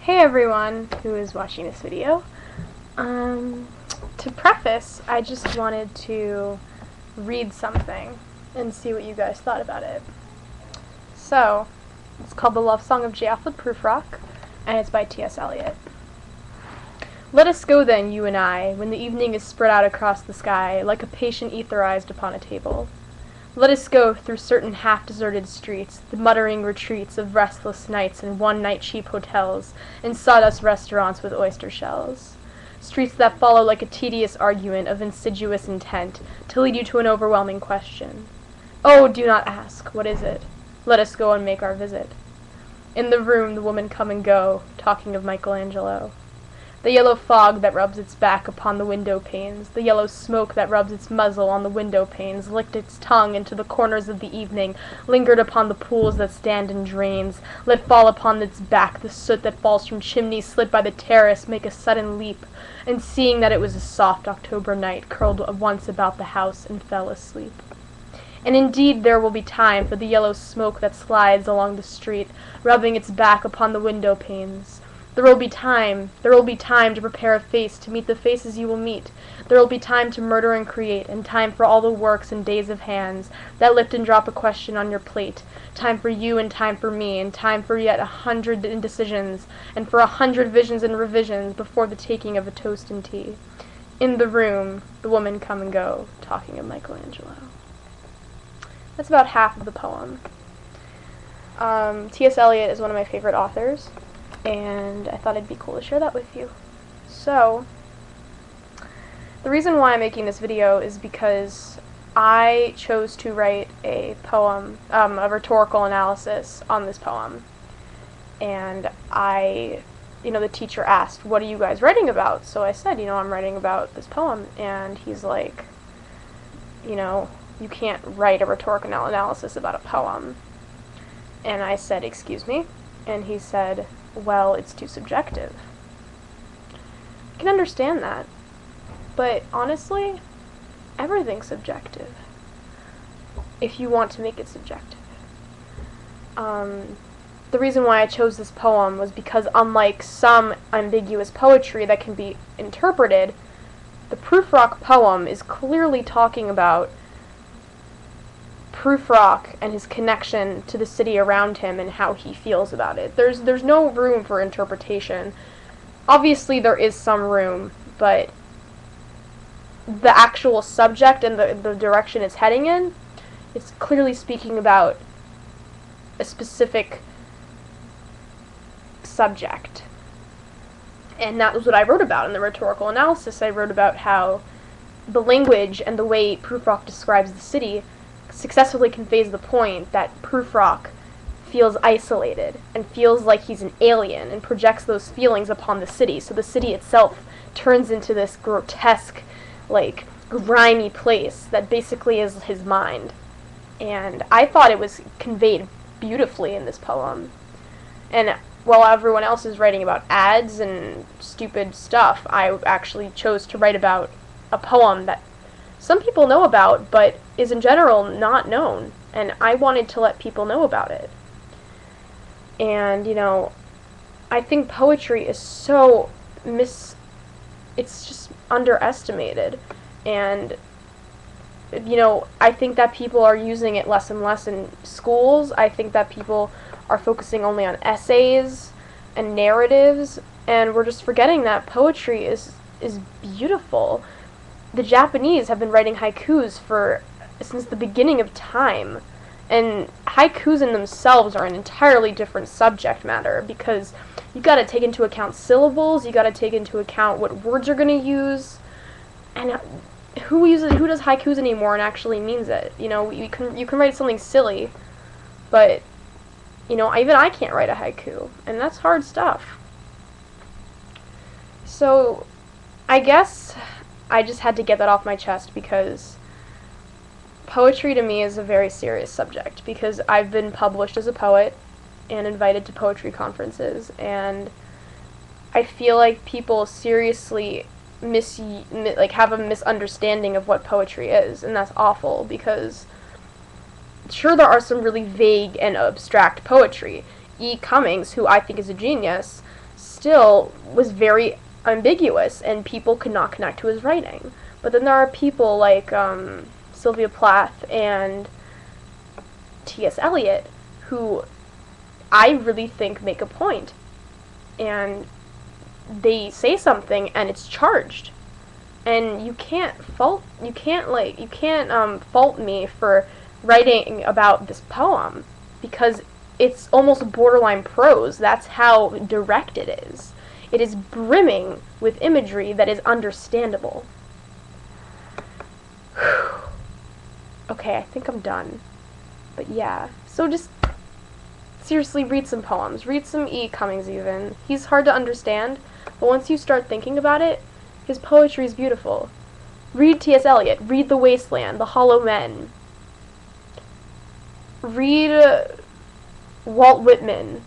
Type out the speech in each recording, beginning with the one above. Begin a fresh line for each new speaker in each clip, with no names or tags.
Hey everyone who is watching this video. To preface, I just wanted to read something and see what you guys thought about it. So, it's called The Love Song of J. Prufrock, and it's by T.S. Eliot. Let us go then, you and I, when the evening is spread out across the sky, like a patient etherized upon a table. Let us go through certain half-deserted streets, the muttering retreats of restless nights and one-night cheap hotels, and sawdust restaurants with oyster shells. Streets that follow like a tedious argument of insidious intent, to lead you to an overwhelming question. Oh, do not ask, what is it? Let us go and make our visit. In the room the women come and go, talking of Michelangelo. The yellow fog that rubs its back upon the window panes, the yellow smoke that rubs its muzzle on the window panes, licked its tongue into the corners of the evening, lingered upon the pools that stand in drains, let fall upon its back the soot that falls from chimneys slid by the terrace, make a sudden leap, and seeing that it was a soft October night, curled once about the house and fell asleep. And indeed there will be time for the yellow smoke that slides along the street, rubbing its back upon the window panes. There will be time to prepare a face to meet the faces you will meet. There will be time to murder and create, and time for all the works and days of hands that lift and drop a question on your plate. Time for you and time for me, and time for yet 100 indecisions, and for 100 visions and revisions before the taking of a toast and tea. In the room, the women come and go, talking of Michelangelo. That's about half of the poem. T.S. Eliot is one of my favorite authors, and I thought it'd be cool to share that with you. So, the reason why I'm making this video is because I chose to write a poem, a rhetorical analysis on this poem. And the teacher asked, what are you guys writing about? So I said, I'm writing about this poem. And he's like, you can't write a rhetorical analysis about a poem. And I said, excuse me? And he said, well, it's too subjective. I can understand that, but honestly, everything's subjective, if you want to make it subjective. The reason why I chose this poem was because unlike some ambiguous poetry that can be interpreted, the Prufrock poem is clearly talking about Prufrock and his connection to the city around him and how he feels about it. There's no room for interpretation. Obviously there is some room, but the actual subject and the direction it's heading in, it's clearly speaking about a specific subject. And that was what I wrote about in the rhetorical analysis. I wrote about how the language and the way Prufrock describes the city successfully conveys the point that Prufrock feels isolated and feels like he's an alien and projects those feelings upon the city. So the city itself turns into this grotesque, grimy place that basically is his mind. And I thought it was conveyed beautifully in this poem. And while everyone else is writing about ads and stupid stuff, I actually chose to write about a poem that some people know about, but is in general not known, and I wanted to let people know about it. And, I think poetry is so it's just underestimated, and, I think that people are using it less and less in schools. I think that people are focusing only on essays and narratives, and we're just forgetting that poetry is beautiful. The Japanese have been writing haikus since the beginning of time, and haikus in themselves are an entirely different subject matter because you got to take into account syllables, you got to take into account what words you're going to use, and who does haikus anymore and actually means it. You can write something silly, but even I can't write a haiku, and that's hard stuff. So I guess I just had to get that off my chest because poetry to me is a very serious subject, because I've been published as a poet and invited to poetry conferences, and I feel like people seriously have a misunderstanding of what poetry is, and that's awful because sure there are some really vague and abstract poetry. E. Cummings, who I think is a genius, still was very ambiguous, and people could not connect to his writing. But then there are people like Sylvia Plath and T.S. Eliot who I really think make a point, and they say something and it's charged, and you can't fault me for writing about this poem, because it's almost borderline prose. That's how direct it is. It is brimming with imagery that is understandable. Okay, I think I'm done. But yeah, so just seriously read some poems. Read some E. Cummings even. He's hard to understand, but once you start thinking about it, his poetry is beautiful. Read T.S. Eliot. Read The Wasteland, The Hollow Men. Read Walt Whitman.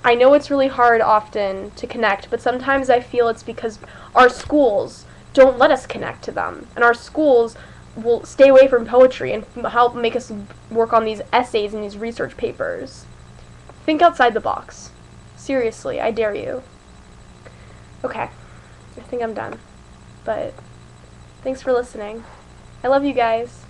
I know it's really hard often to connect, but sometimes I feel it's because our schools don't let us connect to them, and our schools will stay away from poetry and help make us work on these essays and these research papers. Think outside the box. Seriously, I dare you. Okay, I think I'm done. But thanks for listening. I love you guys.